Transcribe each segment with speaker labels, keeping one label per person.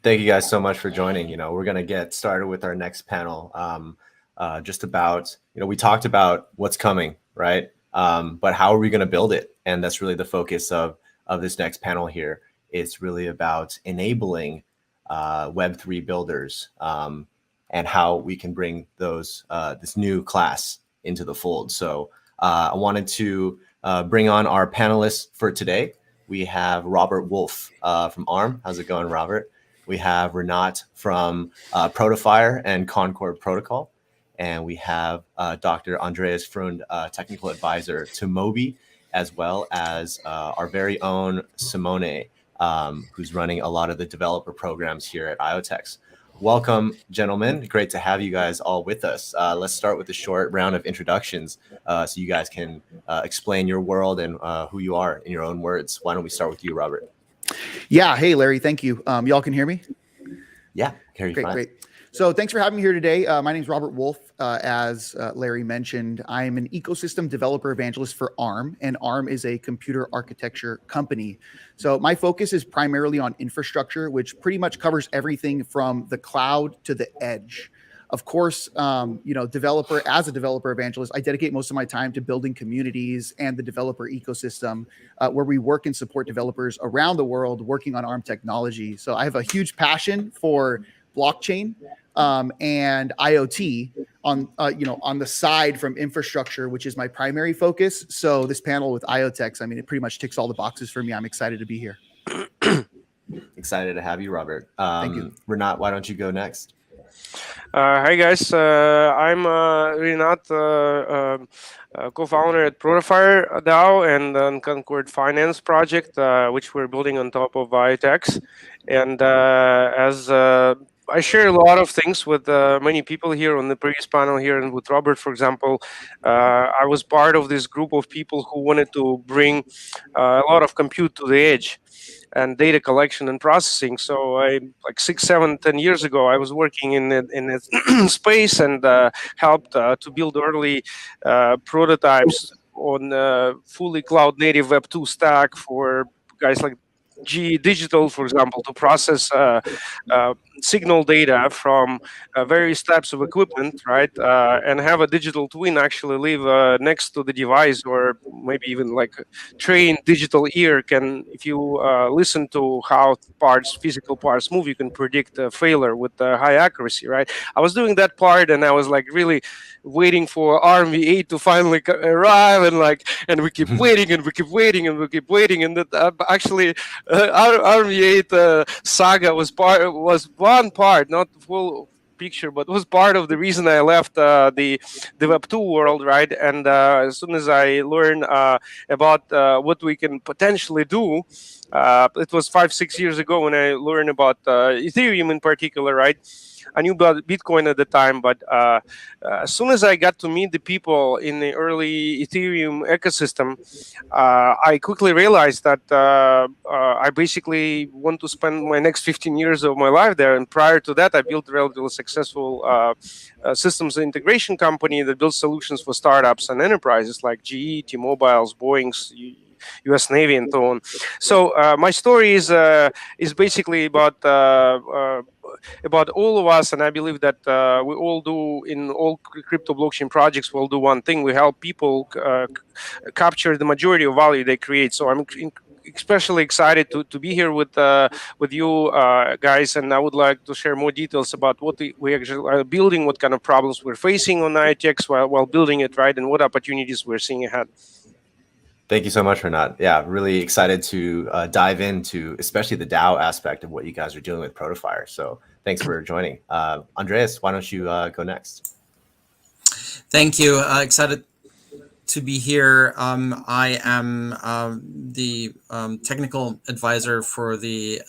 Speaker 1: Thank you guys so much for joining. We're going to get started with our next panel. Just about, we talked about what's coming, right? But how are we going to build it? And that's really the focus of this next panel here. It's really about enabling Web3 builders and how we can bring this new class into the fold. So I wanted to bring on our panelists for today. We have Robert Wolff from ARM. How's it going, Robert? We have Renat from Protofire and Concord Protocol. And we have Dr. Andreas Freund, technical advisor to Mobi, as well as our very own Simone, who's running a lot of the developer programs here at IoTeX. Welcome, gentlemen. Great to have you guys all with us. Let's start with a short round of introductions so you guys can explain your world and who you are in your own words. Why don't we start with you, Robert?
Speaker 2: Yeah. Hey, Larry. Thank you. Y'all can hear me?
Speaker 1: Yeah. Hear you fine.
Speaker 2: Great. So thanks for having me here today. My name is Robert Wolff. As Larry mentioned, I am an ecosystem developer evangelist for ARM, and ARM is a computer architecture company. So my focus is primarily on infrastructure, which pretty much covers everything from the cloud to the edge. Of course, as a developer evangelist, I dedicate most of my time to building communities and the developer ecosystem where we work and support developers around the world working on ARM technology. So I have a huge passion for blockchain and IoT on the side from infrastructure, which is my primary focus. So this panel with IoTeX, it pretty much ticks all the boxes for me. I'm excited to be here.
Speaker 1: Excited to have you, Robert.
Speaker 2: Thank you.
Speaker 1: Renat, why don't you go next?
Speaker 3: Hi guys, I'm Renat, co-founder at Protofire DAO and Concord Finance project, which we're building on top of IoTeX. And as I share a lot of things with many people here on the previous panel here, and with Robert, for example, I was part of this group of people who wanted to bring a lot of compute to the edge and data collection and processing. So like 6, 7, 10 years ago, I was working in a space and helped to build early prototypes on fully cloud native Web 2 stack for guys like GE Digital, for example, to process signal data from various types of equipment, right? And have a digital twin actually live next to the device, or maybe even like a trained digital ear can, if you listen to how physical parts move, you can predict a failure with high accuracy, right? I was doing that part, and I was like really waiting for ARMv8 to finally arrive, and we keep waiting and we keep waiting and we keep waiting, and that actually ARMv8 saga was one part, not the full picture, but was part of the reason I left the Web 2 world, right? And as soon as I learned about what we can potentially do, it was 5-6 years ago when I learned about Ethereum in particular, right? I knew about Bitcoin at the time, but as soon as I got to meet the people in the early Ethereum ecosystem, I quickly realized that I basically want to spend my next 15 years of my life there. And prior to that, I built a relatively successful systems integration company that builds solutions for startups and enterprises like GE, T-Mobiles, Boeing's, U.S. Navy, and so on. So my story is basically about all of us, and I believe that we all do in all crypto blockchain projects. We'll do one thing: we help people capture the majority of value they create. So I'm especially excited to be here with you guys, and I would like to share more details about what we actually are building, what kind of problems we're facing on IoTeX while building it, right, and what opportunities we're seeing ahead.
Speaker 1: Thank you so much, Renat. Yeah, really excited to dive into especially the DAO aspect of what you guys are doing with Protofire. So thanks for joining. Andreas, why don't you go next?
Speaker 4: Thank you. Excited to be here. I am the technical advisor for the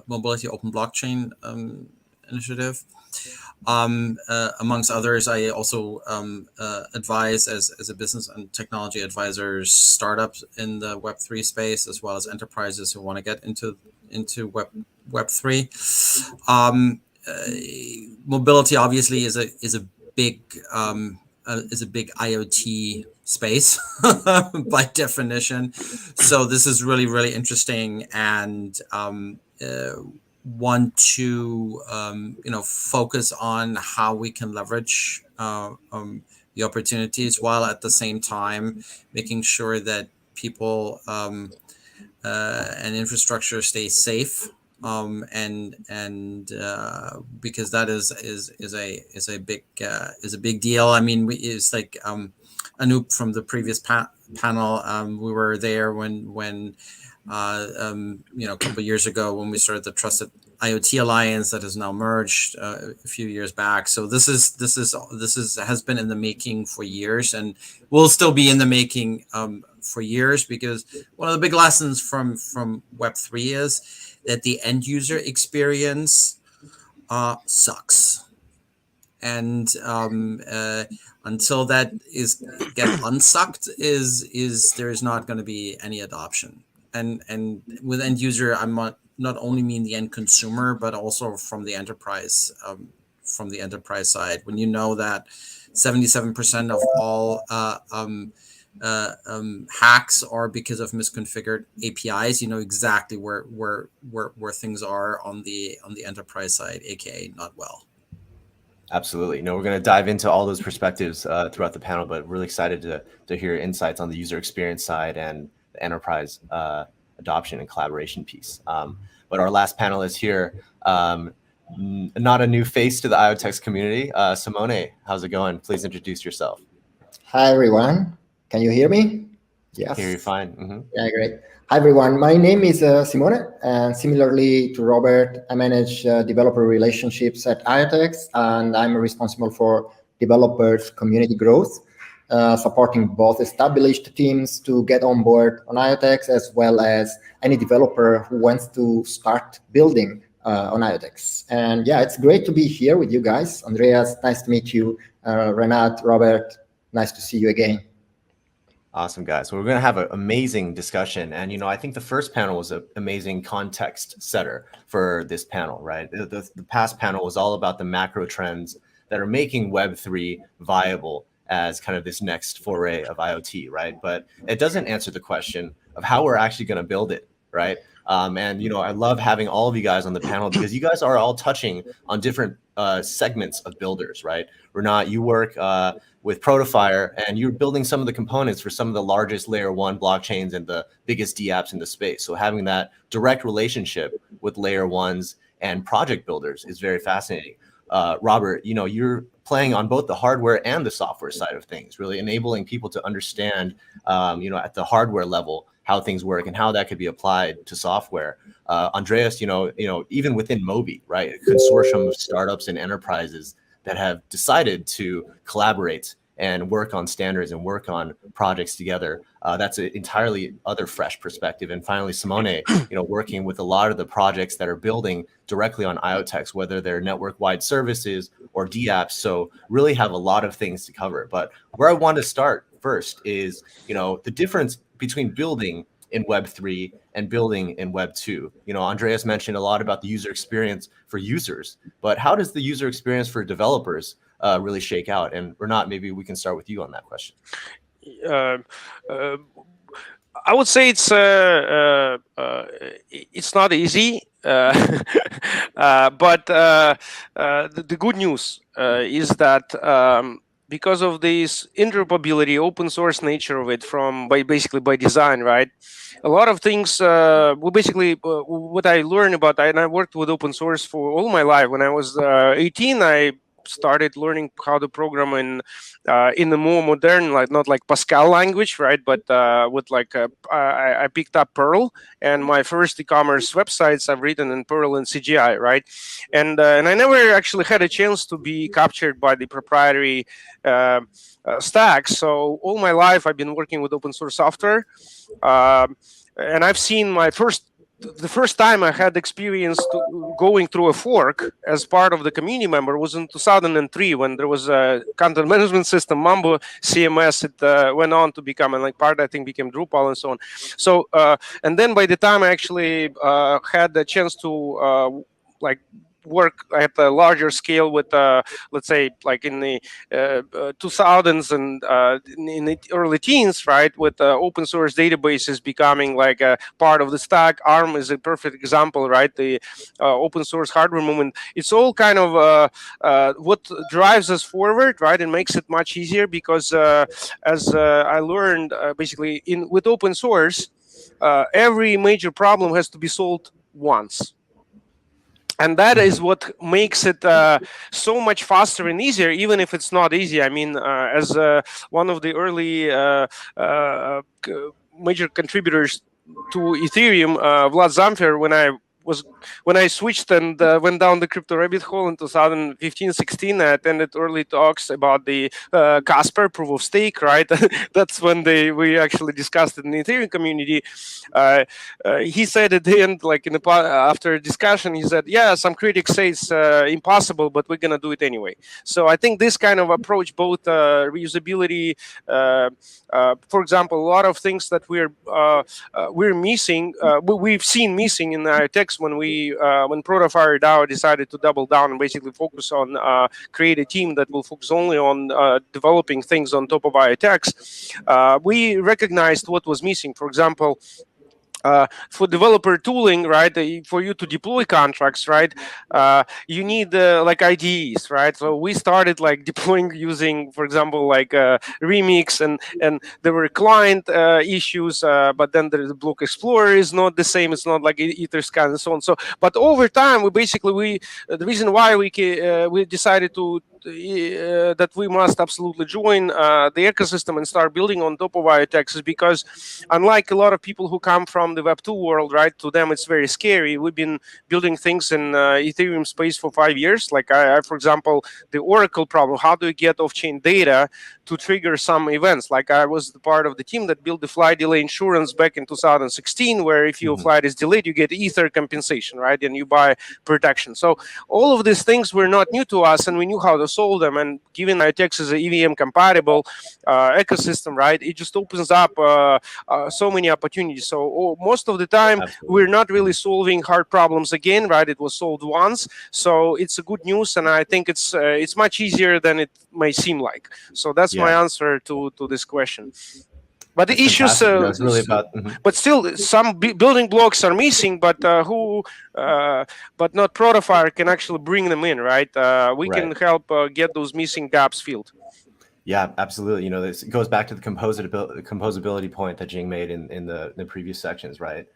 Speaker 4: Mobility Open Blockchain initiative. Amongst others, I also advise as a business and technology advisor startups in the Web3 space, as well as enterprises who want to get into Web3. Mobility obviously is a big IoT space by definition. So this is really, really interesting, and want to focus on how we can leverage the opportunities, while at the same time making sure that people and infrastructure stay safe, and because that is a big deal. I mean, it's like Anoop from the previous panel. We were there when a couple of years ago when we started the Trusted IoT Alliance that has now merged a few years back. So this has been in the making for years, and will still be in the making for years, because one of the big lessons from Web3 is that the end user experience sucks. And until that gets unsucked, there is not going to be any adoption. And with end user, I'm not only mean the end consumer, but also from the enterprise side. When you know that 77% of all hacks are because of misconfigured APIs, you know exactly where things are on the enterprise side, aka not well.
Speaker 1: Absolutely. No, we're going to dive into all those perspectives throughout the panel, but really excited to hear insights on the user experience side and the enterprise adoption and collaboration piece. But our last panelist here, not a new face to the IoTeX community. Simone, how's it going? Please introduce yourself.
Speaker 5: Hi, everyone. Can you hear me? Yes.
Speaker 1: Hear you fine. Mm-hmm.
Speaker 5: Yeah, great. Hi, everyone. My name is Simone, and similarly to Robert, I manage developer relationships at IoTeX, and I'm responsible for developers' community growth, supporting both established teams to get on board on IoTeX, as well as any developer who wants to start building on IoTeX. And yeah, it's great to be here with you guys. Andreas, nice to meet you. Renat, Robert, nice to see you again.
Speaker 1: Awesome, guys. So we're going to have an amazing discussion. And, you know, I think the first panel was an amazing context setter for this panel, right? The past panel was all about the macro trends that are making Web3 viable as kind of this next foray of IoT, right? But it doesn't answer the question of how we're actually going to build it, right? And, you know, I love having all of you guys on the panel because you guys are all touching on different segments of builders, right? Renat, you work with Protofire, and you're building some of the components for some of the largest layer 1 blockchains and the biggest dApps in the space. So having that direct relationship with layer 1s and project builders is very fascinating. Robert, you know, you're playing on both the hardware and the software side of things, really enabling people to understand, you know, at the hardware level, how things work and how that could be applied to software. Andreas, you know, even within Mobi, right, a consortium of startups and enterprises that have decided to collaborate and work on standards and work on projects together. That's an entirely other fresh perspective. And finally, Simone, you know, working with a lot of the projects that are building directly on IoTeX, whether they're network-wide services or dApps. So really have a lot of things to cover. But where I want to start first is, you know, the difference between building in Web3 and building in Web2. You know, Andreas mentioned a lot about the user experience for users, but how does the user experience for developers really shake out? And Renat, maybe we can start with you on that question.
Speaker 3: I would say it's not easy, but the good news is that because of this interoperability, open source nature of it, basically by design, right? A lot of things. What I learned about, and I worked with open source for all my life. When I was 18, I started learning how to program in the more modern, like not like Pascal language, right? But with like I picked up Perl, and my first e-commerce websites I've written in Perl and CGI, right? And I never actually had a chance to be captured by the proprietary stack. So all my life I've been working with open source software, and I've seen the first time I had experience going through a fork as part of the community member was in 2003 when there was a content management system, Mambo CMS. It went on to become, and like part I think became Drupal and so on. So and then by the time I actually had the chance to work at a larger scale with, let's say, like in the 2000s and in the early teens, right, with open source databases becoming like a part of the stack. ARM is a perfect example, right? The open source hardware movement. It's all kind of what drives us forward, right, and makes it much easier because as I learned, basically with open source, every major problem has to be solved once. And that is what makes it so much faster and easier, even if it's not easy. I mean, as one of the early major contributors to Ethereum, Vlad Zamfir, when I switched and went down the crypto rabbit hole in 2015-16, I attended early talks about the Casper proof of stake, right? That's when we actually discussed it in the Ethereum community. He said at the end, like after discussion, he said, yeah, some critics say it's impossible, but we're going to do it anyway. So I think this kind of approach, both reusability, for example, a lot of things that we're missing, we've seen missing in IoTeX when Protofire DAO decided to double down and basically focus on create a team that will focus only on developing things on top of IoTeX. We recognized what was missing. For example, for developer tooling, right, for you to deploy contracts, right, you need like IDEs, right? So we started like deploying using, for example, like Remix, and there were client issues, but then the Block Explorer is not the same. It's not like Etherscan and so on. So, but over time, the reason why we decided to that we must absolutely join the ecosystem and start building on top of IoTeX is because, unlike a lot of people who come from the Web 2 world, right, to them it's very scary. We've been building things in Ethereum space for 5 years. Like, for example, the Oracle problem. How do you get off-chain data to trigger some events? Like, I was the part of the team that built the flight delay insurance back in 2016, where if your flight is delayed, you get Ether compensation, right, and you buy protection. So all of these things were not new to us, and we knew how to solve them. And given IoTeX is an EVM compatible ecosystem, right, it just opens up so many opportunities. So most of the time, we're not really solving hard problems again, right? It was solved once, so it's a good news, and I think it's much easier than it may seem like. So that's my answer to this question. But the issues,
Speaker 1: it's really about.
Speaker 3: But still, some building blocks are missing. But but not Protofire can actually bring them in, right? We can help get those missing gaps filled.
Speaker 1: Yeah, absolutely. You know, this goes back to the composability point that Jing made in the previous sections, right?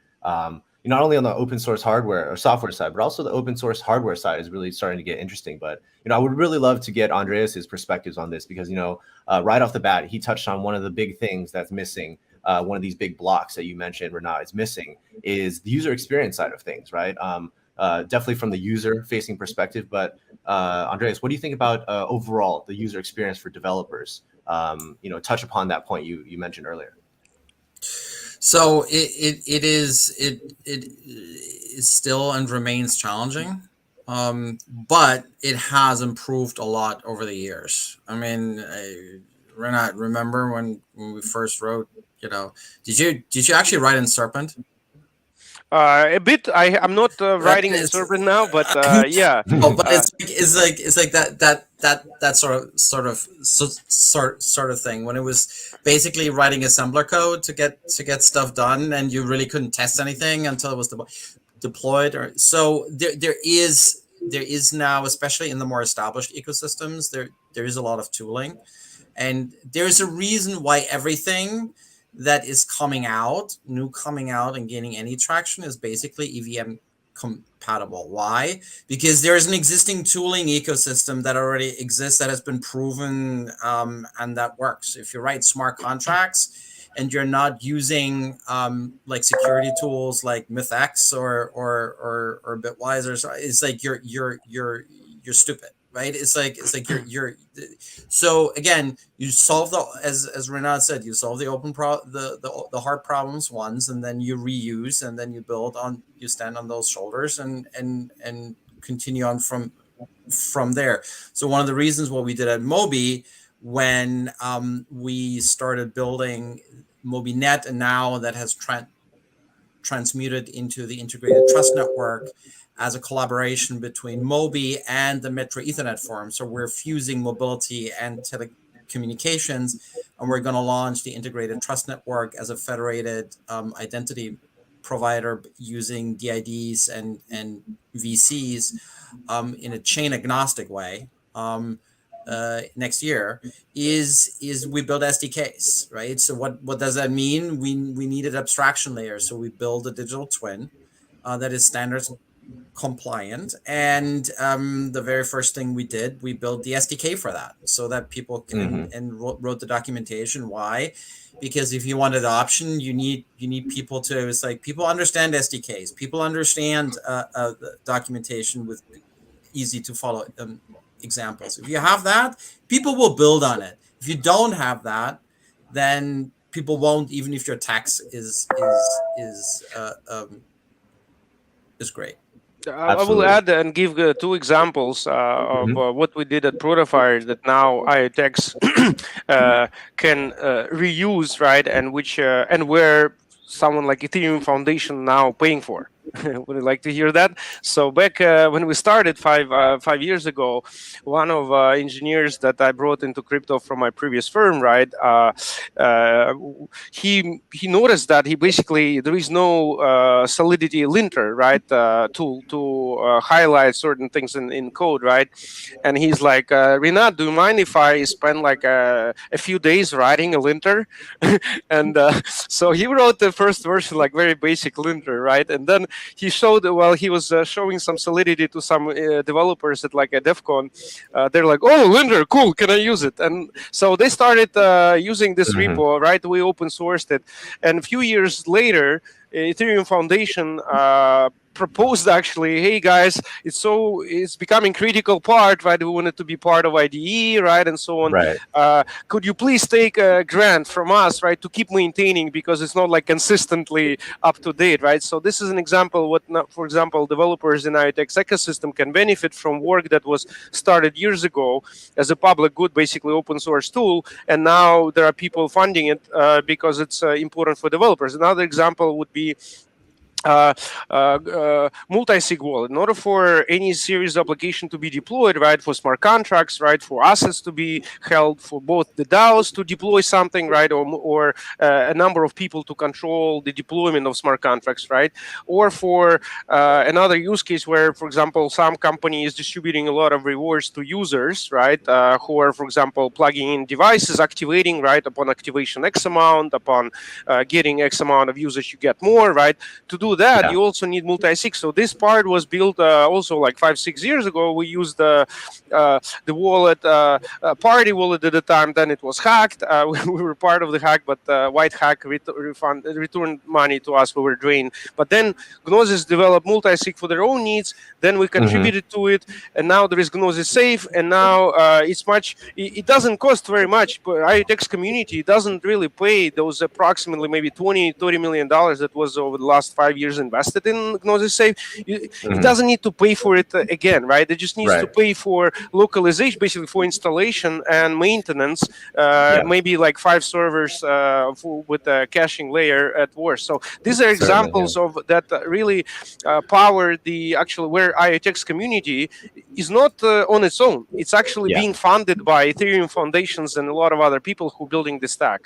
Speaker 1: Not only on the open source hardware or software side, but also the open source hardware side is really starting to get interesting. But, I would really love to get Andreas's perspectives on this because, right off the bat, he touched on one of the big things that's missing. One of these big blocks that you mentioned, Renat, is missing is the user experience side of things, right? Definitely from the user facing perspective. But Andreas, what do you think about overall the user experience for developers? Touch upon that point you mentioned earlier.
Speaker 4: So it is still and remains challenging, but it has improved a lot over the years. I mean, Renat, remember when we first wrote? Did you actually write in Serpent?
Speaker 3: A bit. I'm not writing in Serpent now, but yeah.
Speaker 4: No, but it's like that sort of thing when it was basically writing assembler code to get stuff done, and you really couldn't test anything until it was deployed. So there is now, especially in the more established ecosystems, there is a lot of tooling, and there's a reason why everything that is coming out and gaining any traction is basically EVM compatible. Why? Because there is an existing tooling ecosystem that already exists that has been proven and that works. If you write smart contracts and you're not using like security tools like MythX or Bitwise, it's like you're stupid. Right? It's like you're. So again, you solve as Renat said, you solve the the hard problems once, and then you reuse, and then you stand on those shoulders and continue on from there. So one of the reasons what we did at Mobi when we started building MobiNet, and now that has transmuted into the integrated trust network as a collaboration between Mobi and the Metro Ethernet Forum. So we're fusing mobility and telecommunications, and we're going to launch the integrated trust network as a federated identity provider using DIDs and VCs in a chain agnostic way. Next year is we build SDKs, right? So what does that mean? We needed abstraction layers, so we build a digital twin that is standards compliant, and the very first thing we did, we built the SDK for that, so that people can and wrote the documentation. Why? Because if you want adoption, you need people to. It's like people understand SDKs, people understand documentation with easy to follow examples. If you have that, people will build on it. If you don't have that, then people won't, even if your tax is great.
Speaker 3: I will add and give 2 examples of what we did at Protofire that now IoTeX can reuse, right? And which and where someone like Ethereum Foundation now paying for. Would you like to hear that? So back when we started 5 years ago, one of engineers that I brought into crypto from my previous firm, right? He noticed that there is no Solidity linter, right? To highlight certain things in code, right? And he's like, Renat, do you mind if I spend like a few days writing a linter? And so he wrote the first version, like very basic linter, right? And then he showed, while he was showing some Solidity to some developers at like a DEF CON, they're like, oh, linter, cool, can I use it? And so they started using this repo, right? We open sourced it. And a few years later, Ethereum Foundation proposed actually, hey guys, it's becoming critical part, right? We want it to be part of IDE, right, and so on.
Speaker 1: Right.
Speaker 3: Could you please take a grant from us, right, to keep maintaining, because it's not like consistently up to date, right? So this is an example for example, developers in IoTeX ecosystem can benefit from work that was started years ago as a public good, basically open source tool, and now there are people funding it because it's important for developers. Another example would be multi-sig wallet. In order for any series application to be deployed, right, for smart contracts, right, for assets to be held, for both the DAOs to deploy something, right, or a number of people to control the deployment of smart contracts, right, or for another use case where, for example, some company is distributing a lot of rewards to users, right, who are, for example, plugging in devices, activating, right, upon activation X amount, upon getting X amount of users, you get more, right. To do that, you also need multi-sig. So this part was built also like 5-6 years ago. We used the wallet, party wallet at the time. Then it was hacked. We were part of the hack, but white hack returned money to us. We were drained. But then Gnosis developed multi-sig for their own needs. Then we contributed to it, and now there is Gnosis Safe. And now it doesn't cost very much. But IoTeX community doesn't really pay those approximately maybe $20-30 million that was over the last 5 years invested in Gnosis Safe. It doesn't need to pay for it again, right? It just needs to pay for localization, basically for installation and maintenance, maybe like 5 servers with a caching layer at worst. So these are examples of that really power the actual where IoTeX community is not on its own. It's actually being funded by Ethereum foundations and a lot of other people who are building the stack.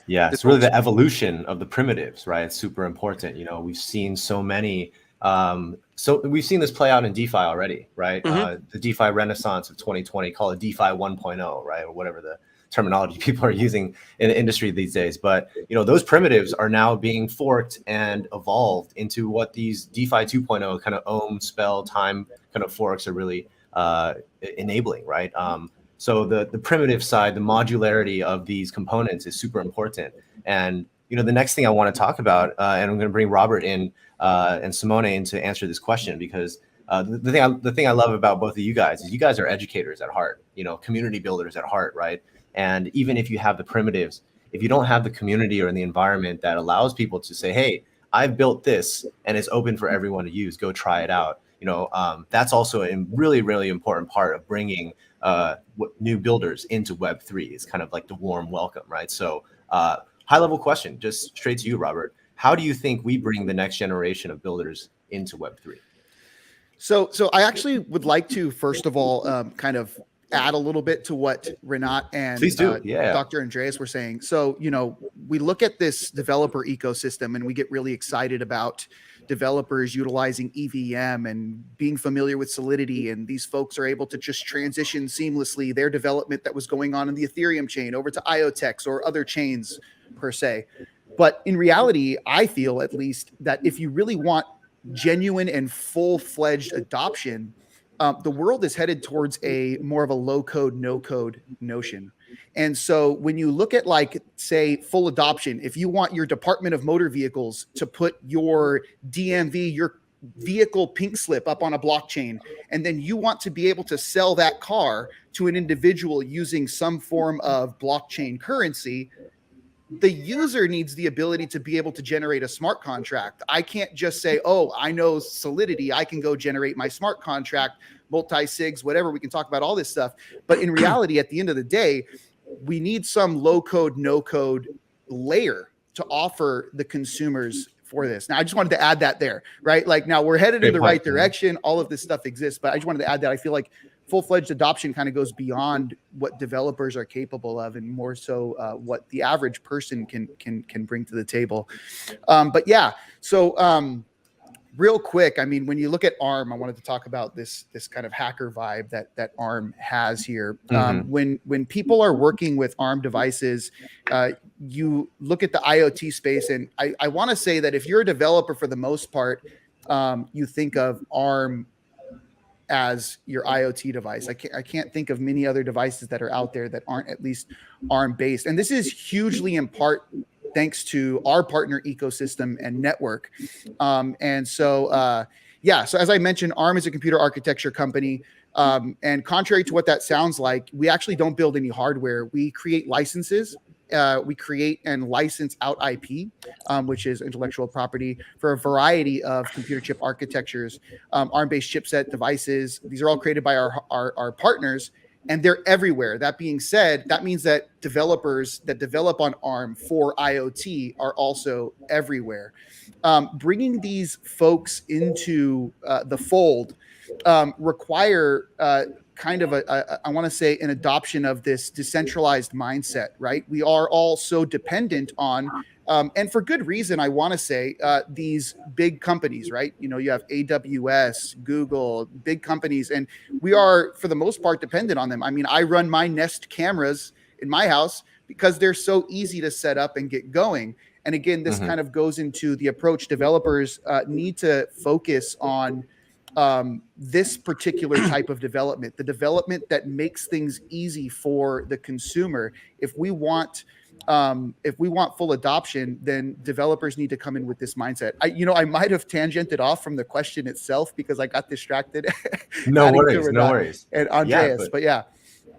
Speaker 1: Yeah, it's really the evolution of the primitives, right? It's super important. You know, we've seen so many. So we've seen this play out in DeFi already, right? The DeFi renaissance of 2020, call it DeFi 1.0, right? Or whatever the terminology people are using in the industry these days. But, you know, those primitives are now being forked and evolved into what these DeFi 2.0 kind of ohm, spell, time kind of forks are really enabling, right? So the primitive side, the modularity of these components is super important. And, you know, the next thing I want to talk about, and I'm going to bring Robert in and Simone in to answer this question, because the thing I love about both of you guys is you guys are educators at heart, you know, community builders at heart, right? And even if you have the primitives, if you don't have the community or the environment that allows people to say, hey, I've built this and it's open for everyone to use, go try it out. You know, that's also a really, really important part of bringing new builders into Web3. Is kind of like the warm welcome, right? So high level question, just straight to you, Robert. how do you think we bring the next generation of builders into Web3?
Speaker 2: So I actually would like to, first of all, kind of add a little bit to what Renat and
Speaker 1: Please do.
Speaker 2: Dr. Andreas were saying. So, we look at this developer ecosystem and we get really excited about developers utilizing EVM and being familiar with Solidity. And these folks are able to just transition seamlessly their development that was going on in the Ethereum chain over to IoTeX or other chains per se. But in reality, I feel at least that if you really want genuine and full-fledged adoption, the world is headed towards a more of a low-code, no-code notion. And so when you look at, like, say, full adoption, if you want your Department of Motor Vehicles to put your DMV, your vehicle pink slip up on a blockchain, and then you want to be able to sell that car to an individual using some form of blockchain currency, the user needs the ability to be able to generate a smart contract. I can't just say, oh, I know Solidity, I can go generate my smart contract, multi-sigs, whatever. We can talk about all this stuff. But in reality, at the end of the day, we need some low-code, no-code layer to offer the consumers for this. Now, I just wanted to add that there, right? Like, now we're headed in the right direction. All of this stuff exists, but I just wanted to add that I feel like full-fledged adoption kind of goes beyond what developers are capable of, and more so what the average person can bring to the table. But yeah, so real quick, I mean, when you look at ARM, I wanted to talk about this kind of hacker vibe that ARM has here. When people are working with ARM devices, you look at the IoT space, and I want to say that if you're a developer, for the most part, you think of ARM as your IoT device. I can't think of many other devices that are out there that aren't at least ARM based. And this is hugely in part thanks to our partner ecosystem and network. So as I mentioned, ARM is a computer architecture company. And contrary to what that sounds like, we actually don't build any hardware. We create licenses. We create and license out IP, which is intellectual property, for a variety of computer chip architectures, ARM-based chipset devices. These are all created by our partners, and they're everywhere. That being said, that means that developers that develop on ARM for IoT are also everywhere. Bringing these folks into the fold require kind of I want to say an adoption of this decentralized mindset, right? We are all so dependent on, and for good reason, I want to say, these big companies, right? You have AWS, Google, big companies, and we are, for the most part, dependent on them. I mean, I run my Nest cameras in my house because they're so easy to set up and get going. And again, this kind of goes into the approach developers need to focus on this particular type of development, the development that makes things easy for the consumer. If we want full adoption, then developers need to come in with this mindset. I might have tangented off from the question itself because I got distracted.
Speaker 1: No worries.
Speaker 2: And Andreas, but yeah.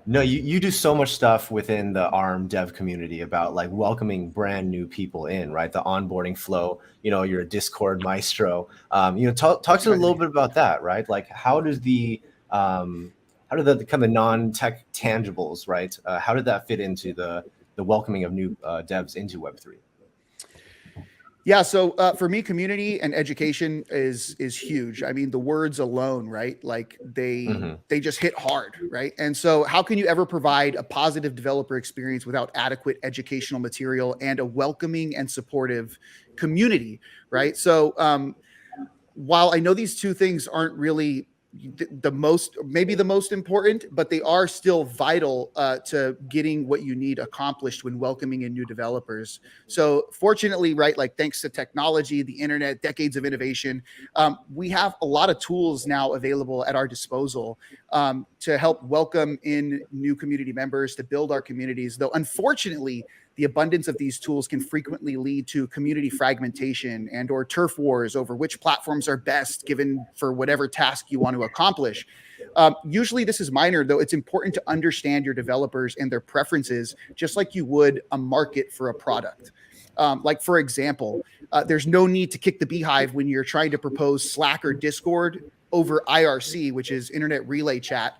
Speaker 1: No, you do so much stuff within the ARM dev community about like welcoming brand new people in, right? The onboarding flow, you're a Discord maestro. Talk to us a little bit about that, right? Like how do the kind of non-tech tangibles, right? How did that fit into the welcoming of new devs into Web3?
Speaker 2: Yeah, so for me, community and education is huge. I mean, the words alone, right? Like they just hit hard, right? And so how can you ever provide a positive developer experience without adequate educational material and a welcoming and supportive community, right? So while I know these two things aren't really the most important, but they are still vital to getting what you need accomplished when welcoming in new developers. So fortunately, right, like thanks to technology, the internet, decades of innovation, we have a lot of tools now available at our disposal to help welcome in new community members, to build our communities. Though unfortunately, the abundance of these tools can frequently lead to community fragmentation and or turf wars over which platforms are best given for whatever task you want to accomplish. Usually this is minor, though it's important to understand your developers and their preferences, just like you would a market for a product. Like, for example, there's no need to kick the beehive when you're trying to propose Slack or Discord over IRC, which is Internet Relay Chat,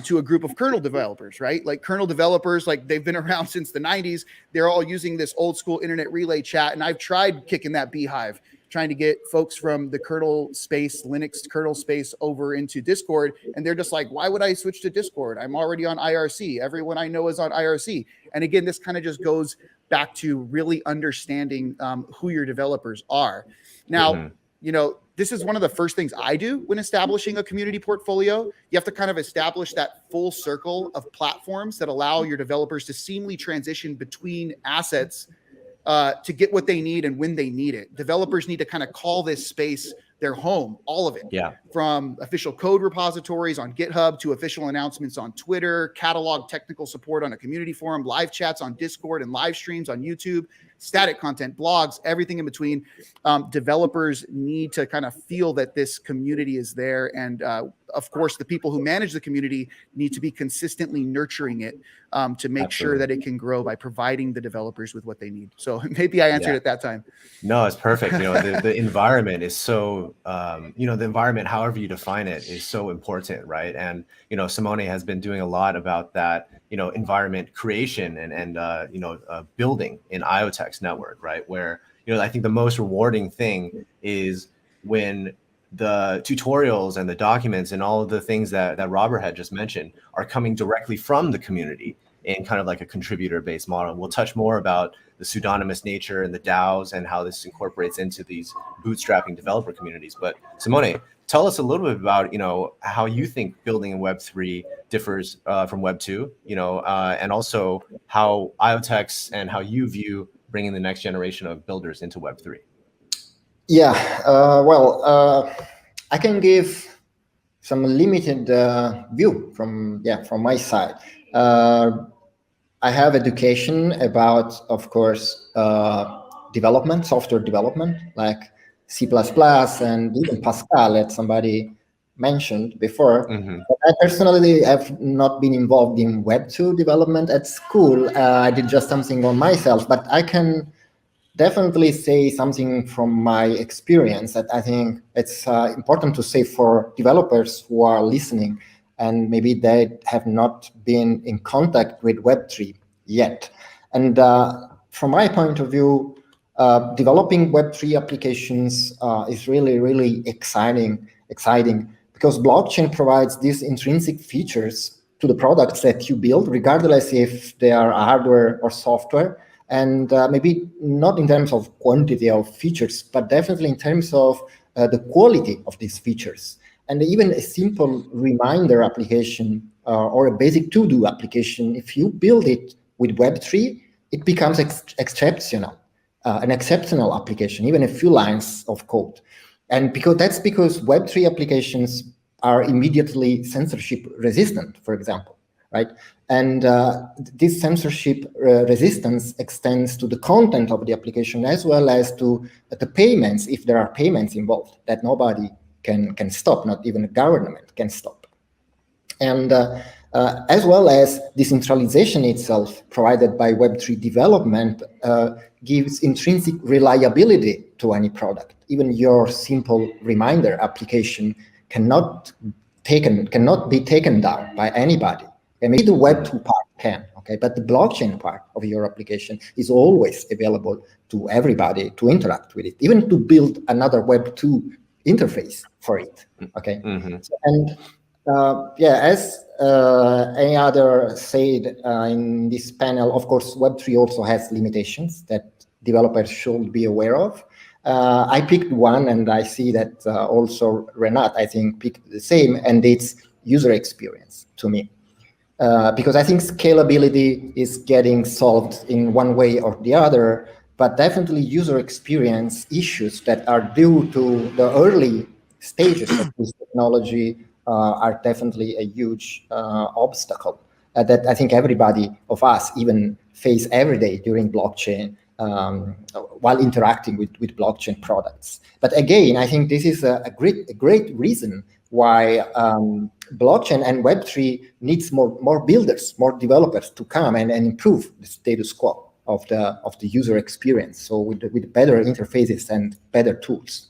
Speaker 2: to a group of kernel developers, right? Like kernel developers, like they've been around since the 90s. They're all using this old school Internet Relay Chat. And I've tried kicking that beehive, trying to get folks from the kernel space, Linux kernel space, over into Discord. And they're just like, why would I switch to Discord? I'm already on IRC. Everyone I know is on IRC. And again, this kind of just goes back to really understanding who your developers are. Now, this is one of the first things I do when establishing a community portfolio. You have to kind of establish that full circle of platforms that allow your developers to seamlessly transition between assets to get what they need and when they need it. Developers need to kind of call this space their home, all of it.
Speaker 1: Yeah.
Speaker 2: From official code repositories on GitHub to official announcements on Twitter, catalog technical support on a community forum, live chats on Discord, and live streams on YouTube, static content, blogs, everything in between. Developers need to kind of feel that this community is there. And of course, the people who manage the community need to be consistently nurturing it to make sure that it can grow by providing the developers with what they need. So maybe I answered it that time.
Speaker 1: No, it's perfect. The environment is so, the environment, however you define it, is so important, right? And, Simone has been doing a lot about that, environment creation and building in IoTeX network, right? Where, I think the most rewarding thing is when the tutorials and the documents and all of the things that Robert had just mentioned are coming directly from the community in kind of like a contributor-based model. We'll touch more about the pseudonymous nature and the DAOs and how this incorporates into these bootstrapping developer communities. But Simone, tell us a little bit about, how you think building in Web3 differs from Web2, and also how IoTeX and how you view bringing the next generation of builders into Web3.
Speaker 5: Yeah, I can give some limited view from my side. I have education about, of course, development, software development, like C++ and even Pascal, that somebody mentioned before. But I personally have not been involved in Web2 development at school. I did just something on myself, but I can definitely say something from my experience that I think it's important to say for developers who are listening and maybe they have not been in contact with Web3 yet. And from my point of view, developing Web3 applications is really, really exciting because blockchain provides these intrinsic features to the products that you build, regardless if they are hardware or software. And maybe not in terms of quantity of features, but definitely in terms of the quality of these features. And even a simple reminder application or a basic to-do application, if you build it with Web3, it becomes exceptional, an exceptional application, even a few lines of code. And because Web3 applications are immediately censorship resistant, for example, right? And this censorship resistance extends to the content of the application as well as to the payments, if there are payments involved, that nobody can stop, not even a government can stop. And as well as decentralization itself provided by Web3 development gives intrinsic reliability to any product. Even your simple reminder application cannot be taken down by anybody. And maybe the Web2 part can, okay, but the blockchain part of your application is always available to everybody to interact with it, even to build another Web2 interface for it, okay? So, and as any other said in this panel, of course, Web3 also has limitations that developers should be aware of. I picked one, and I see that also Renat, I think, picked the same, and it's user experience to me. Because I think scalability is getting solved in one way or the other, but definitely user experience issues that are due to the early stages of this technology are definitely a huge obstacle that I think everybody of us even face every day during blockchain while interacting with blockchain products. But again, I think this is a great reason why blockchain and Web3 needs more builders, more developers to come and improve the status quo of the user experience. So with better interfaces and better tools.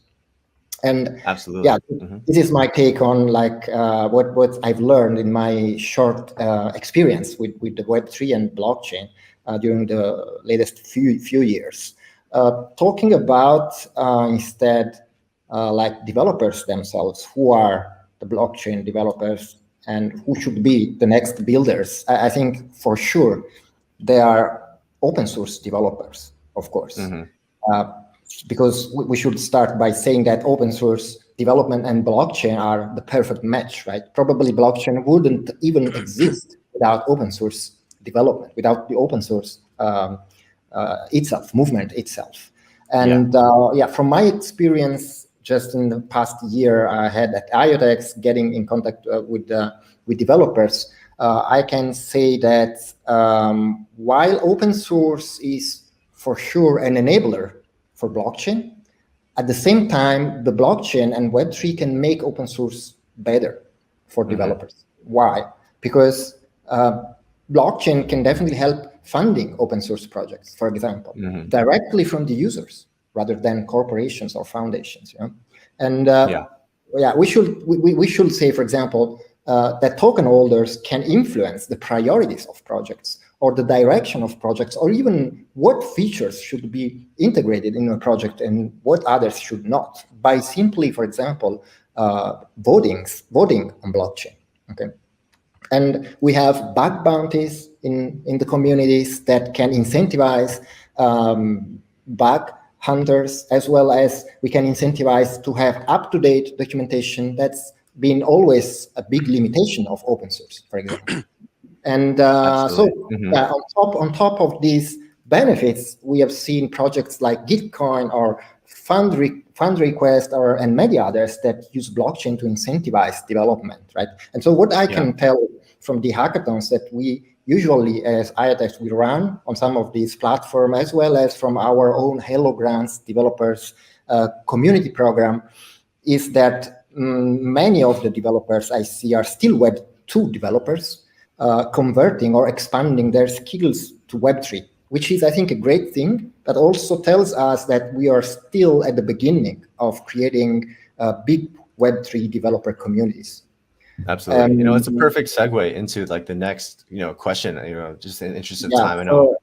Speaker 5: And
Speaker 1: Absolutely.
Speaker 5: yeah, this is my take on like what I've learned in my short experience with the Web3 and blockchain during the latest few years. Talking about instead like developers themselves, who are the blockchain developers and who should be the next builders. I think for sure they are open source developers, of course. Because we should start by saying that open source development and blockchain are the perfect match, right? Probably blockchain wouldn't even exist without open source development, without the open source movement itself. And from my experience, just in the past year I had at IoTeX, getting in contact with developers, I can say that while open source is for sure an enabler for blockchain, at the same time, the blockchain and Web3 can make open source better for developers. Why? Because blockchain can definitely help funding open source projects, for example, directly from the users rather than corporations or foundations. You know? And we should say, for example, that token holders can influence the priorities of projects or the direction of projects, or even what features should be integrated in a project and what others should not, by simply, for example, voting on blockchain. Okay, and we have bug bounties in the communities that can incentivize bug hunters, as well as we can incentivize to have up-to-date documentation. That's been always a big limitation of open source, for example. And on top of these benefits, we have seen projects like Gitcoin or Fund Request and many others that use blockchain to incentivize development, right? And so what I can tell from the hackathons that we usually as IoTeX we run on some of these platforms, as well as from our own Hello Grants developers community program, is that many of the developers I see are still Web 2 developers, converting or expanding their skills to Web3, which is, I think, a great thing, but also tells us that we are still at the beginning of creating big Web3 developer communities.
Speaker 1: Absolutely. It's a perfect segue into like the next, question, just in the interest of time. I know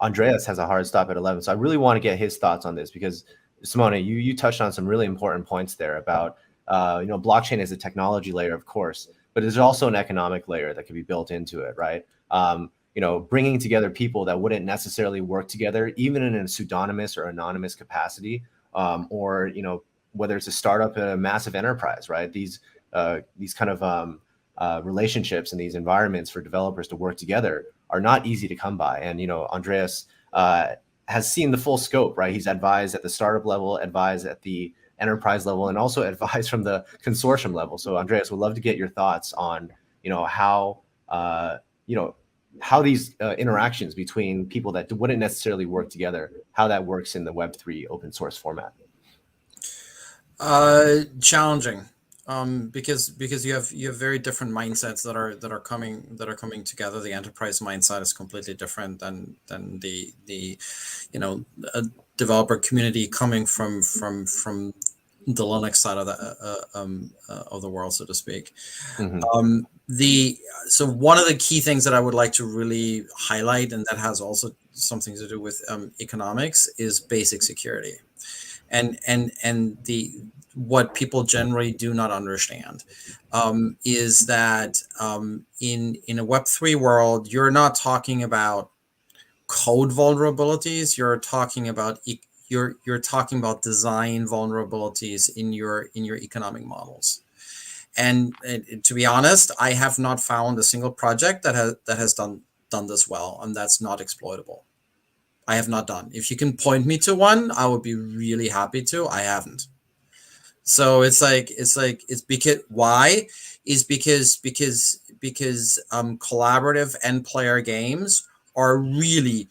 Speaker 1: Andreas has a hard stop at 11, so I really want to get his thoughts on this because Simone, you touched on some really important points there about, blockchain is a technology layer, of course, but there's also an economic layer that can be built into it, right? Bringing together people that wouldn't necessarily work together, even in a pseudonymous or anonymous capacity, or, whether it's a startup and a massive enterprise, right? These kind of relationships and these environments for developers to work together are not easy to come by. And, Andreas has seen the full scope, right? He's advised at the startup level, advised at the enterprise level, and also advised from the consortium level. So Andreas, would love to get your thoughts on, how these interactions between people that wouldn't necessarily work together, how that works in the Web3 open source format.
Speaker 4: Challenging, because you have very different mindsets that are coming together. The enterprise mindset is completely different than the developer community coming from the Linux side of the world, so to speak. So one of the key things that I would like to really highlight, and that has also something to do with economics, is basic security, and what people generally do not understand is that in a Web3 world, you're not talking about code vulnerabilities. You're talking about you're talking about design vulnerabilities in your economic models. And to be honest, I have not found a single project that has done this well, and that's not exploitable. I have not done. If you can point me to one, I would be really happy to. I haven't. So it's because why is because collaborative end player games are really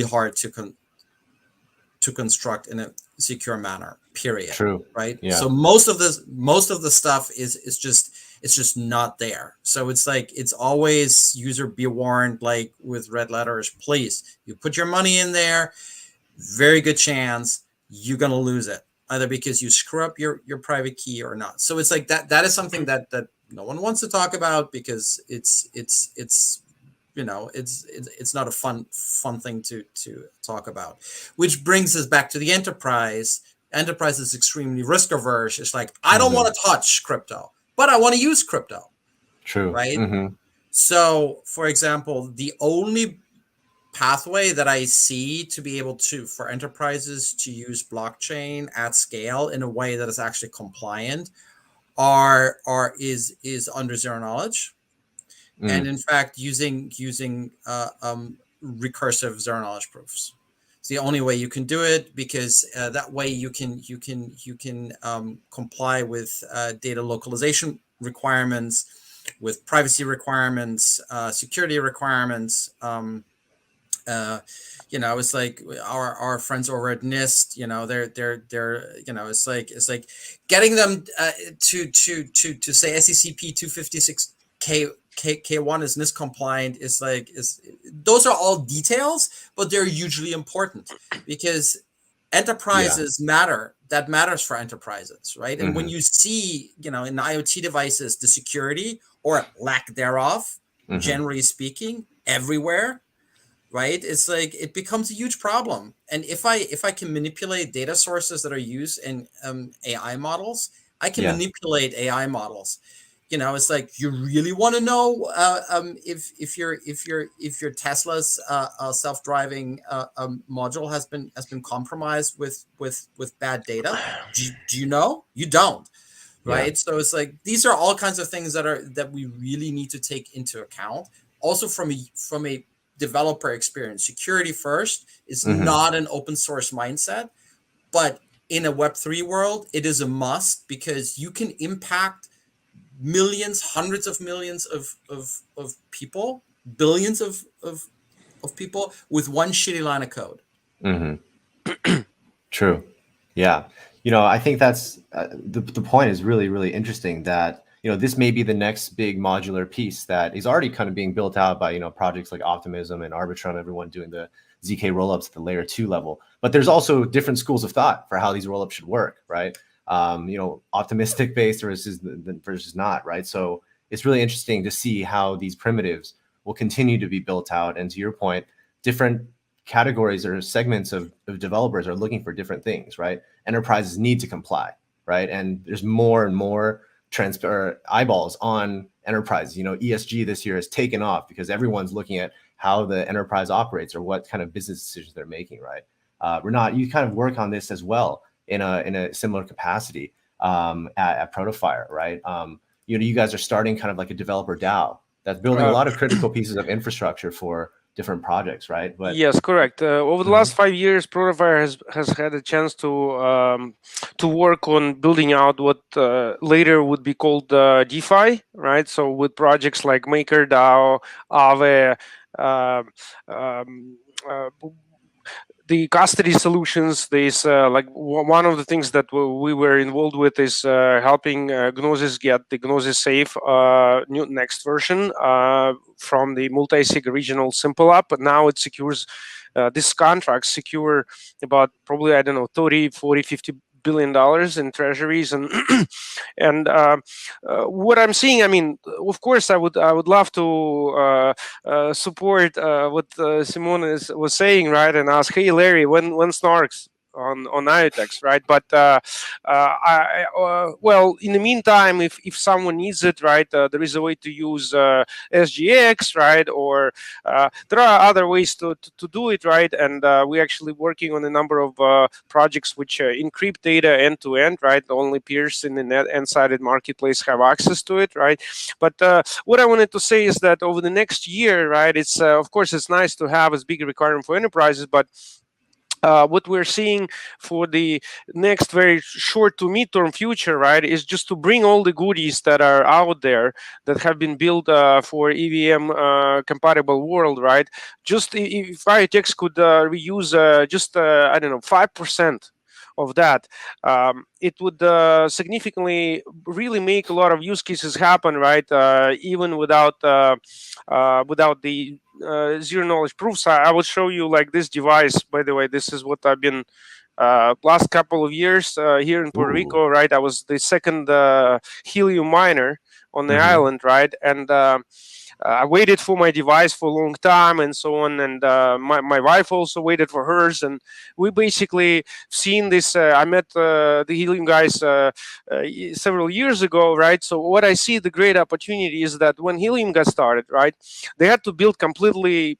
Speaker 4: hard to construct in a secure manner, period.
Speaker 1: True.
Speaker 4: Right.
Speaker 1: Yeah.
Speaker 4: So most of the stuff is just not there. So it's always user be warned, like with red letters, please, you put your money in there, very good chance you're going to lose it. either because you screw up your private key or not. So it's like that is something that no one wants to talk about, because it's it's not a fun thing to talk about. Which brings us back to the enterprise. Enterprise is extremely risk averse. It's like, I don't want to touch crypto, but I want to use crypto.
Speaker 1: True.
Speaker 4: Right. So, for example, the only pathway that I see to be able to, for enterprises to use blockchain at scale in a way that is actually compliant is under zero knowledge. And in fact, using recursive zero knowledge proofs. It's the only way you can do it, because that way you can comply with data localization requirements, with privacy requirements, security requirements. It's like our friends over at NIST. They're it's like getting them to say SECP 256 K1 is NIST compliant. Those are all details, but they're hugely important, because enterprises matter. That matters for enterprises, right? And when you see, in IoT devices, the security or lack thereof, generally speaking, everywhere, right? It's like, it becomes a huge problem. And if I can manipulate data sources that are used in AI models, I can manipulate AI models. It's like, you really want to know if your Tesla's self-driving module has been compromised with bad data. Do you know? You don't, right? So it's like, these are all kinds of things that we really need to take into account. Also, from a developer experience, security first is not an open source mindset, but in a Web3 world, it is a must, because you can impact millions, hundreds of millions of people, billions of people with one shitty line of code.
Speaker 1: True. Yeah. I think that's the point is really, really interesting, that, this may be the next big modular piece that is already kind of being built out by, projects like Optimism and Arbitrum, everyone doing the ZK rollups at the layer 2 level. But there's also different schools of thought for how these rollups should work, right? Optimistic based versus not, right? So it's really interesting to see how these primitives will continue to be built out. And to your point, different categories or segments of developers are looking for different things, right? Enterprises need to comply, right? And there's more and more eyeballs on enterprises. ESG this year has taken off because everyone's looking at how the enterprise operates or what kind of business decisions they're making, right? Renat, you kind of work on this as well in a similar capacity at Protofire, right? You guys are starting kind of like a developer DAO that's building a lot of critical pieces of infrastructure for different projects, right? But
Speaker 3: yes, correct. Over the last 5 years, Protofire has had a chance to work on building out what later would be called DeFi, right? So with projects like MakerDAO, Aave, the custody solutions. There's one of the things that we were involved with is helping Gnosis get the Gnosis Safe new next version from the multi-sig regional simple app. But now it secures this contract secure about probably, I don't know, 30, 40, 50 billion dollars in treasuries and what I'm seeing, I mean, of course I would love to support what Simone was saying, right, and ask, hey Larry, when Snarks on IoTeX, right? But well, in the meantime, if someone needs it, right, there is a way to use SGX, right, or there are other ways to do it, right? And we're actually working on a number of projects which encrypt data end to end, right? Only peers in the net-sided marketplace have access to it, right? But what I wanted to say is that over the next year, right, it's of course it's nice to have as big a requirement for enterprises, but what we're seeing for the next very short to mid-term future, right, is just to bring all the goodies that are out there that have been built for EVM compatible world, right? Just if IoTeX could reuse just I don't know, 5% of that, it would significantly really make a lot of use cases happen, right? Even without the zero knowledge proofs. I will show you like this device. By the way, this is what I've been last couple of years here in Puerto Rico, right? I was the second helium miner on the island, right? And I waited for my device for a long time and so on. And my wife also waited for hers. And we basically seen this. I met the helium guys several years ago, right? So what I see the great opportunity is that when helium got started, right, they had to build completely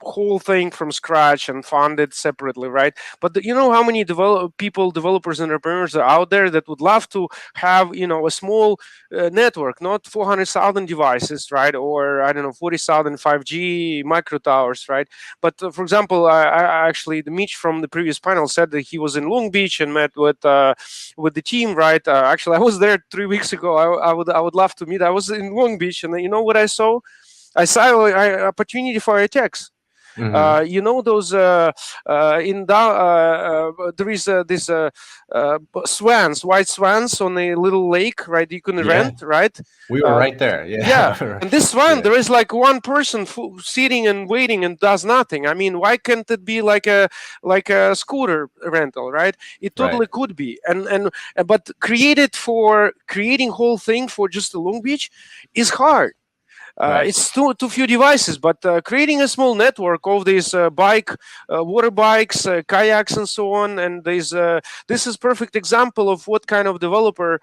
Speaker 3: whole thing from scratch and fund it separately, right? But you know how many developers, entrepreneurs are out there that would love to have, you know, a small network, not 400,000 devices, right? Or I don't know, 40,000 5G micro towers, right? But for example, I actually, the Mitch from the previous panel said that he was in Long Beach and met with the team, right? Actually, I was there 3 weeks ago. I would love to meet. I was in Long Beach, and you know what I saw? I saw an opportunity for IoTeX. You know those there is this swans, white swans on a little lake, right? You can rent, right?
Speaker 1: We were right there.
Speaker 3: Yeah. And this swan, there is like one person sitting and waiting and does nothing. I mean, why can't it be like a scooter rental, right? It totally could be. And but creating whole thing for just a Long Beach is hard. It's too few devices, but creating a small network of these water bikes, kayaks, and so on, and this is perfect example of what kind of developer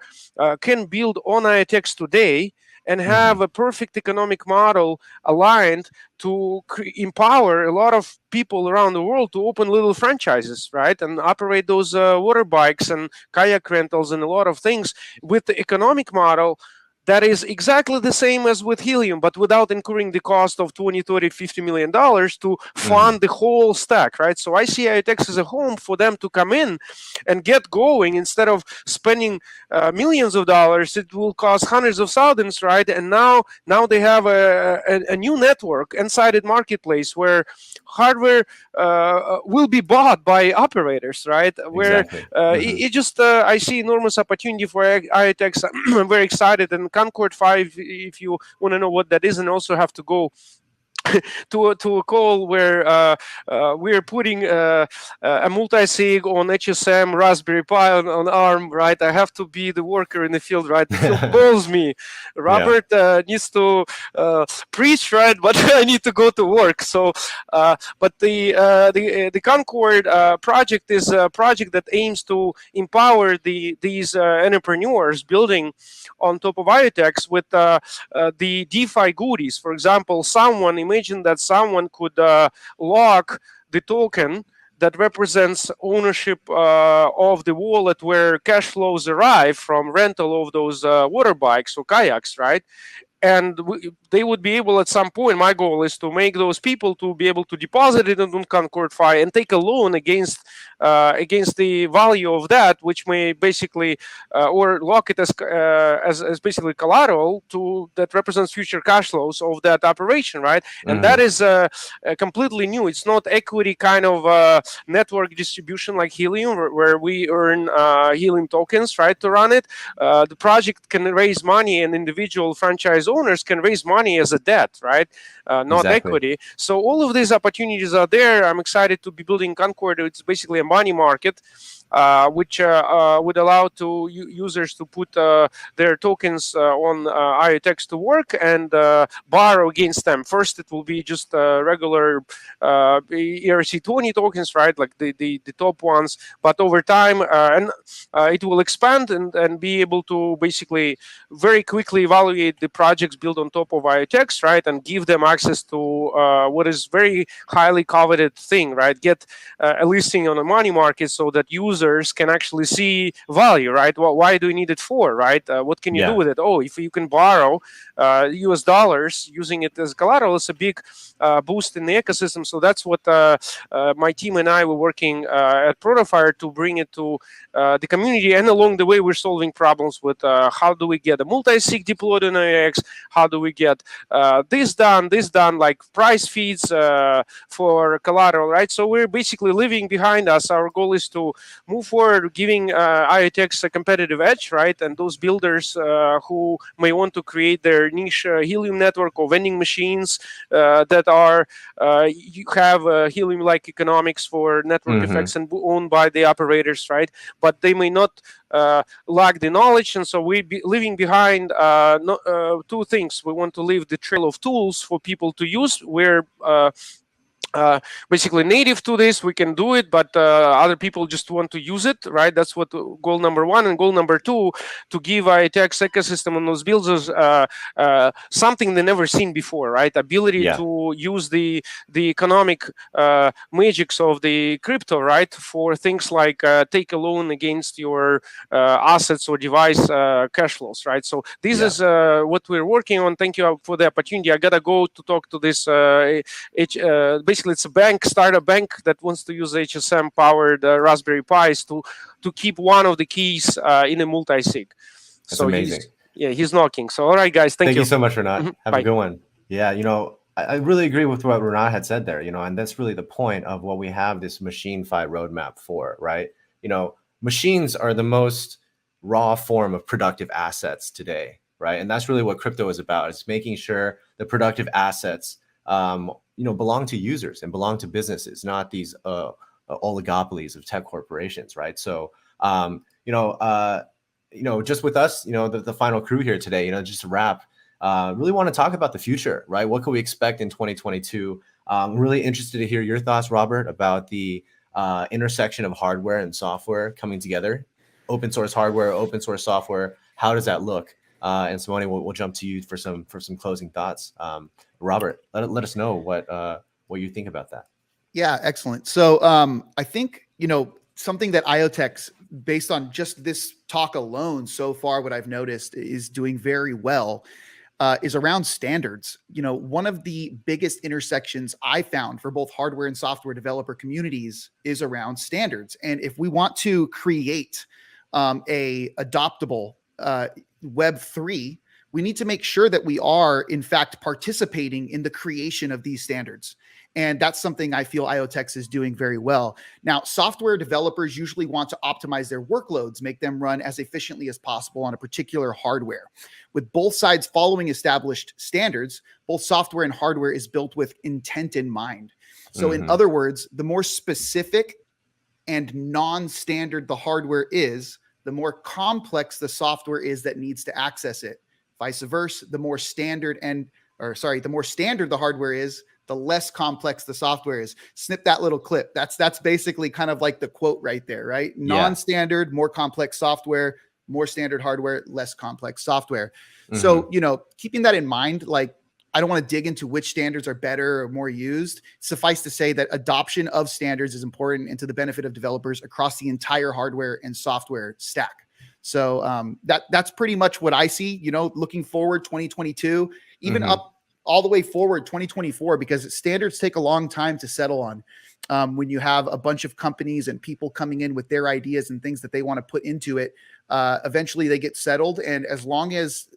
Speaker 3: can build on IoTeX today and have a perfect economic model aligned to empower a lot of people around the world to open little franchises, right, and operate those water bikes and kayak rentals and a lot of things with the economic model that is exactly the same as with helium, but without incurring the cost of 20, 30, 50 million dollars to fund the whole stack, right? So I see IoTeX as a home for them to come in and get going. Instead of spending millions of dollars, it will cost hundreds of thousands, right? And now they have a new network inside the marketplace where hardware will be bought by operators, right? Where it just I see enormous opportunity for IoTeX. I'm very excited. And ConcordFi, if you want to know what that is, and also have to go to a call where we're putting a multi-sig on HSM Raspberry Pi on ARM, right? I have to be the worker in the field, right? The field calls me. Robert needs to preach, right? But I need to go to work. So, but the Concord project is a project that aims to empower these entrepreneurs building on top of IoTeX with the DeFi goodies. For example, imagine that someone could lock the token that represents ownership of the wallet where cash flows arrive from rental of those water bikes or kayaks, right? And they would be able at some point, my goal is to make those people to be able to deposit it on ConcordFi and take a loan against the value of that, which may basically or lock it as basically collateral that represents future cash flows of that operation, right? And that is completely new. It's not equity kind of network distribution like Helium, where we earn Helium tokens, right, to run it. The project can raise money, and individual franchise owners can raise money as a debt, right? Not equity. So all of these opportunities are there. I'm excited to be building Concord. It's basically a money market, which would allow users to put their tokens on IoTeX to work and borrow against them. First, it will be just regular ERC20 tokens, right, like the top ones. But over time, it will expand and be able to basically very quickly evaluate the projects built on top of IoTeX, right, and give them access to what is very highly coveted thing, right? Get a listing on a money market so that users can actually see value, right? Well, why do you need it for, right? What can you do with it? Oh, if you can borrow US dollars using it as collateral, it's a big boost in the ecosystem. So that's what my team and I were working at Protofire to bring it to the community. And along the way, we're solving problems with how do we get a multi-sig deployed on IoTeX? How do we get this done, like price feeds for collateral, right? So we're basically leaving behind us. Our goal is to move forward, giving IoTeX a competitive edge, right? And those builders who may want to create their niche helium network or vending machines that are you have helium-like economics for network effects and owned by the operators, right? But they may not lack the knowledge, and so we be leaving behind two things. We want to leave the trail of tools for people to use. We're basically native to this, we can do it, but other people just want to use it, right? That's what goal number one. And goal number two, to give IoTeX ecosystem on those builders something they never seen before, right? Ability to use the economic magics of the crypto, right? For things like take a loan against your assets or device cash flows, right? So this is what we're working on. Thank you for the opportunity. I gotta go to talk to this basically it's a startup bank that wants to use HSM powered Raspberry Pis to keep one of the keys in a multi-sig.
Speaker 1: That's amazing.
Speaker 3: He's knocking. So all right, guys, thank you.
Speaker 1: Thank you so much, Renat. Have
Speaker 3: Bye.
Speaker 1: a good one. Yeah, I really agree with what Renat had said there, and that's really the point of what we have this MachineFi roadmap for, right? Machines are the most raw form of productive assets today, right? And that's really what crypto is about. It's making sure the productive assets belong to users and belong to businesses, not these oligopolies of tech corporations, right? So, just with us, the final crew here today, just to wrap, really want to talk about the future, right? What can we expect in 2022? I'm really interested to hear your thoughts, Robert, about the intersection of hardware and software coming together, open source hardware, open source software. How does that look? And Simone, we'll jump to you for some closing thoughts. Robert, let us know what you think about that.
Speaker 2: Yeah, excellent. So I think, something that IoTeX, based on just this talk alone so far, what I've noticed is doing very well is around standards. One of the biggest intersections I found for both hardware and software developer communities is around standards. And if we want to create a adoptable Web3, we need to make sure that we are, in fact, participating in the creation of these standards. And that's something I feel IoTeX is doing very well. Now, software developers usually want to optimize their workloads, make them run as efficiently as possible on a particular hardware. With both sides following established standards, both software and hardware is built with intent in mind. So in other words, the more specific and non-standard the hardware is, the more complex the software is that needs to access it. Vice versa, the more standard the hardware is, the less complex the software is. Snip that little clip. That's basically kind of like the quote right there, right? Non-standard, more complex software, more standard hardware, less complex software. So, keeping that in mind, I don't want to dig into which standards are better or more used. Suffice to say that adoption of standards is important and to the benefit of developers across the entire hardware and software stack. So that's pretty much what I see, looking forward 2022, even up all the way forward 2024, because standards take a long time to settle on. When you have a bunch of companies and people coming in with their ideas and things that they want to put into it, eventually they get settled. And as long as,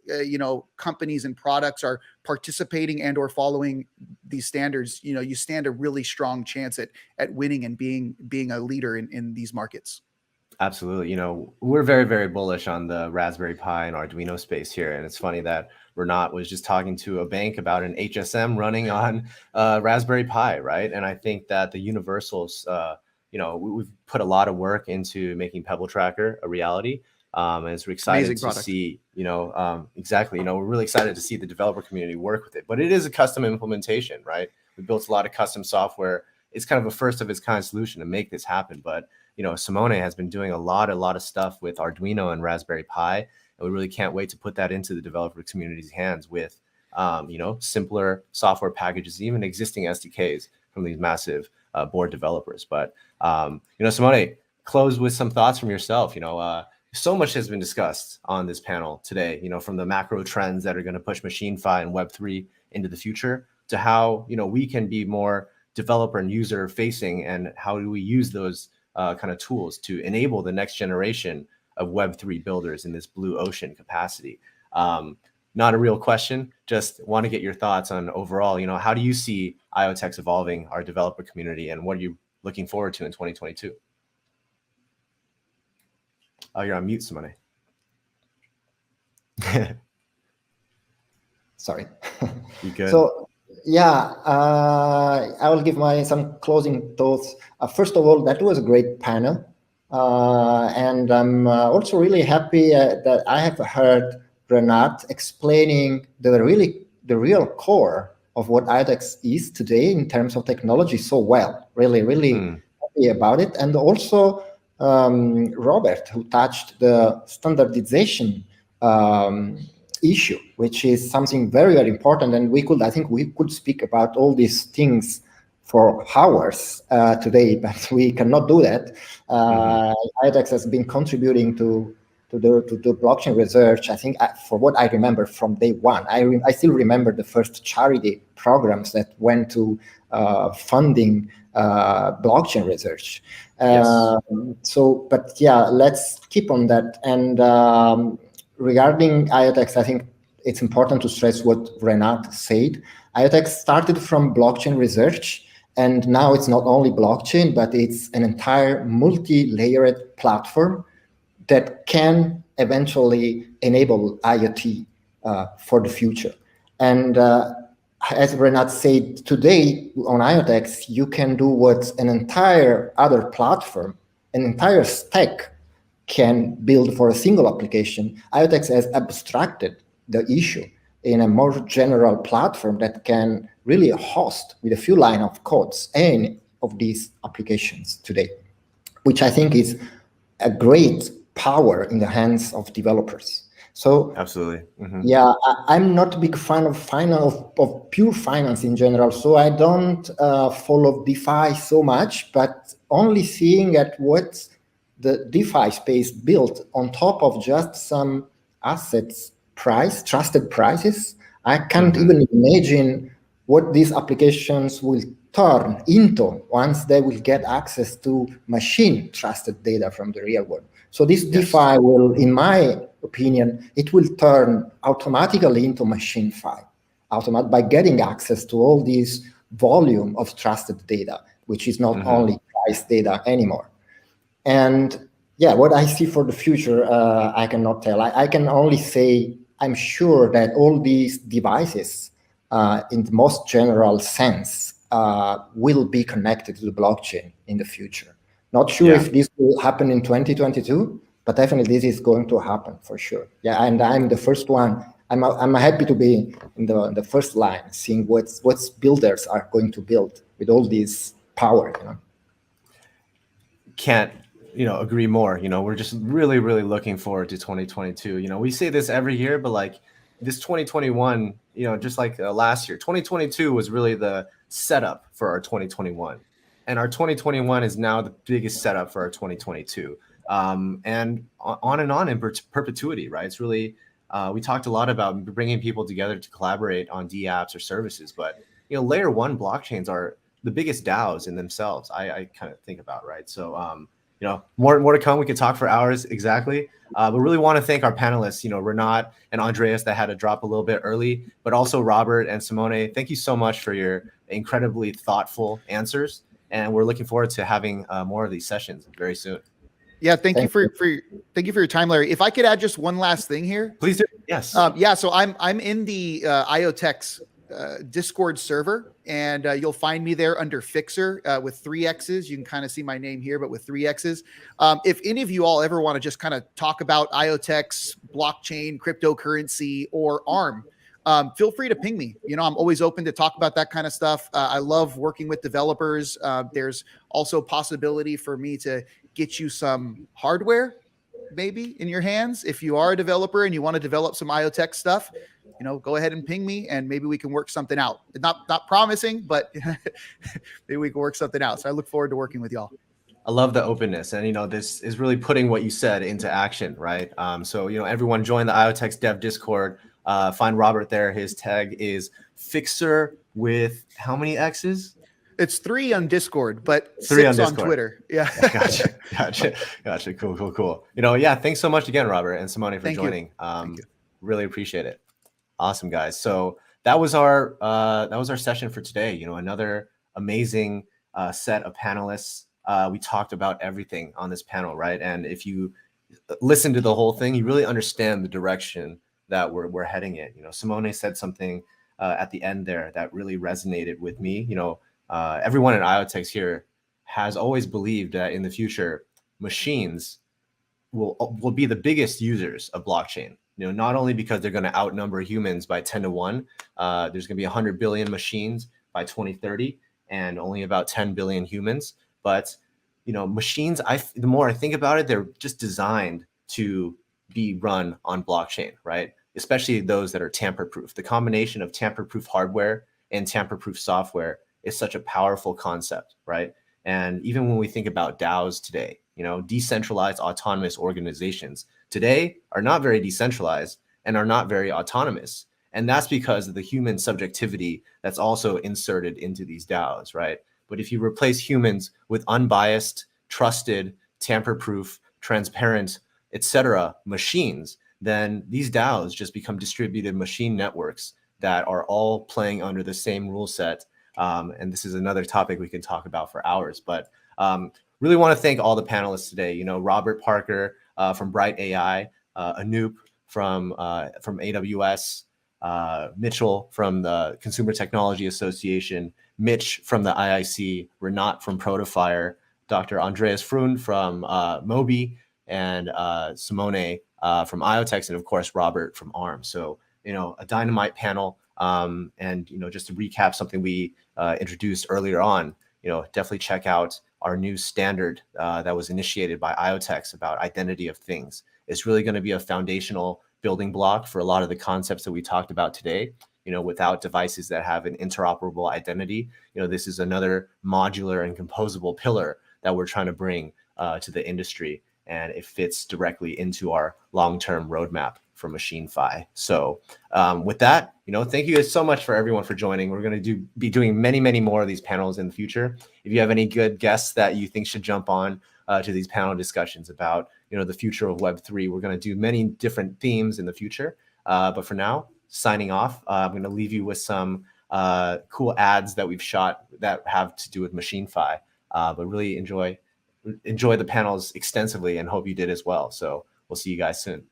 Speaker 2: companies and products are participating and or following these standards, you stand a really strong chance at winning and being a leader in these markets.
Speaker 1: Absolutely. We're very, very bullish on the Raspberry Pi and Arduino space here. And it's funny that Renat was just talking to a bank about an HSM running on Raspberry Pi, right? And I think that the universals, we've put a lot of work into making Pebble Tracker a reality. And we're excited to see, exactly, we're really excited to see the developer community work with it. But it is a custom implementation, right? We built a lot of custom software. It's kind of a first of its kind solution to make this happen. But Simone has been doing a lot of stuff with Arduino and Raspberry Pi, and we really can't wait to put that into the developer community's hands with, simpler software packages, even existing SDKs from these massive board developers. But, Simone, close with some thoughts from yourself. So much has been discussed on this panel today, from the macro trends that are going to push MachineFi and Web3 into the future to how, we can be more developer and user facing, and how do we use those kind of tools to enable the next generation of Web3 builders in this blue ocean capacity. Not a real question, just want to get your thoughts on overall, how do you see IoTeX evolving our developer community, and what are you looking forward to in 2022? Oh, you're on mute, Simone.
Speaker 5: Sorry.
Speaker 1: You good?
Speaker 5: So yeah, I will give some closing thoughts. First of all, that was a great panel. And I'm also really happy that I have heard Renat explaining the real core of what IoTeX is today in terms of technology so well. Really happy about it. And also Robert, who touched the standardization issue, which is something very, very important. And I think we could speak about all these things for hours today, but we cannot do that. IoTeX has been contributing to the blockchain research. I think for what I remember from day one, I still remember the first charity programs that went to funding blockchain research. But yeah, let's keep on that. And regarding IoTeX, I think it's important to stress what Renat said. IoTeX started from blockchain research, and now it's not only blockchain, but it's an entire multi-layered platform that can eventually enable IoT for the future. And as Renat said, today on IoTeX, you can do what an entire other platform, an entire stack can build for a single application. IoTeX has abstracted the issue in a more general platform that can really host with a few lines of codes any of these applications today, which I think is a great power in the hands of developers. So
Speaker 1: absolutely.
Speaker 5: Yeah, I'm not a big fan of pure finance in general, so I don't follow DeFi so much, but only seeing at what the DeFi space built on top of just some assets trusted prices. I can't even imagine what these applications will turn into once they will get access to machine trusted data from the real world. So this DeFi will, in my opinion, it will turn automatically into machine-fi, by getting access to all this volume of trusted data, which is not only price data anymore. And yeah, what I see for the future, I cannot tell. I can only say I'm sure that all these devices, in the most general sense, will be connected to the blockchain in the future. Not sure if this will happen in 2022, but definitely this is going to happen for sure. Yeah, and I'm the first one. I'm happy to be in the first line, seeing what builders are going to build with all this power.
Speaker 1: Can't agree more. We're just really looking forward to 2022. We say this every year, but like this 2021, just like last year, 2022 was really the setup for our 2021, and our 2021 is now the biggest setup for our 2022, and on and on in perpetuity, right? It's really we talked a lot about bringing people together to collaborate on DApps or services, but layer one blockchains are the biggest DAOs in themselves. I kind of think about, right? So more to come. We could talk for hours exactly. But really want to thank our panelists, Renat and Andreas, that had to drop a little bit early, but also Robert and Simone. Thank you so much for your incredibly thoughtful answers, and we're looking forward to having more of these sessions very soon.
Speaker 2: Yeah, thank you for your time, Larry. If I could add just one last thing here,
Speaker 1: please do. Yes.
Speaker 2: So I'm in the IoTeX Discord server, and you'll find me there under Fixer with 3 X's. You can kind of see my name here, but with 3 X's. If any of you all ever want to just kind of talk about IoTeX, blockchain, cryptocurrency, or ARM, feel free to ping me. I'm always open to talk about that kind of stuff. I love working with developers. There's also possibility for me to get you some hardware maybe in your hands. If you are a developer and you want to develop some IoTeX stuff, go ahead and ping me and maybe we can work something out. Not promising, but maybe we can work something out. So I look forward to working with y'all.
Speaker 1: I love the openness, and this is really putting what you said into action, right? So everyone join the IoTeX Dev Discord. Find Robert there. His tag is Fixer with how many X's?
Speaker 2: It's 3 on Discord, but
Speaker 1: 3
Speaker 2: 6
Speaker 1: on
Speaker 2: on Twitter. Yeah.
Speaker 1: Gotcha. Cool. Yeah, thanks so much again, Robert and Simone, for joining. Really appreciate it. Awesome, guys. So that was our session for today. Another amazing set of panelists. We talked about everything on this panel, right? And if you listen to the whole thing, you really understand the direction that we're heading in. Simone said something at the end there that really resonated with me. Everyone at IoTeX here has always believed that in the future, machines will be the biggest users of blockchain. Not only because they're going to outnumber humans by 10 to 1, there's going to be 100 billion machines by 2030 and only about 10 billion humans. But machines, the more I think about it, they're just designed to be run on blockchain, right? Especially those that are tamper-proof. The combination of tamper-proof hardware and tamper-proof software is such a powerful concept, right? And even when we think about DAOs today, decentralized autonomous organizations today are not very decentralized and are not very autonomous. And that's because of the human subjectivity that's also inserted into these DAOs, right? But if you replace humans with unbiased, trusted, tamper-proof, transparent, etc. machines, then these DAOs just become distributed machine networks that are all playing under the same rule set. And this is another topic we can talk about for hours. But really want to thank all the panelists today. Robert Parker from Bright AI, Anoop from AWS, Mitchell from the Consumer Technology Association, Mitch from the IIC, Renat from Protofire, Dr. Andreas Freund from Mobi, and Simone from IoTeX, and of course, Robert from ARM. So, a dynamite panel. And, just to recap something we introduced earlier on, definitely check out our new standard that was initiated by IoTeX about identity of things. It's really going to be a foundational building block for a lot of the concepts that we talked about today. Without devices that have an interoperable identity, this is another modular and composable pillar that we're trying to bring to the industry, and it fits directly into our long-term roadmap for MachineFi. So with that, thank you guys so much for everyone for joining. We're going to be doing many, many more of these panels in the future. If you have any good guests that you think should jump on to these panel discussions about, the future of Web3, we're going to do many different themes in the future. But for now, signing off, I'm going to leave you with some cool ads that we've shot that have to do with MachineFi. But really enjoy the panels extensively and hope you did as well. So we'll see you guys soon.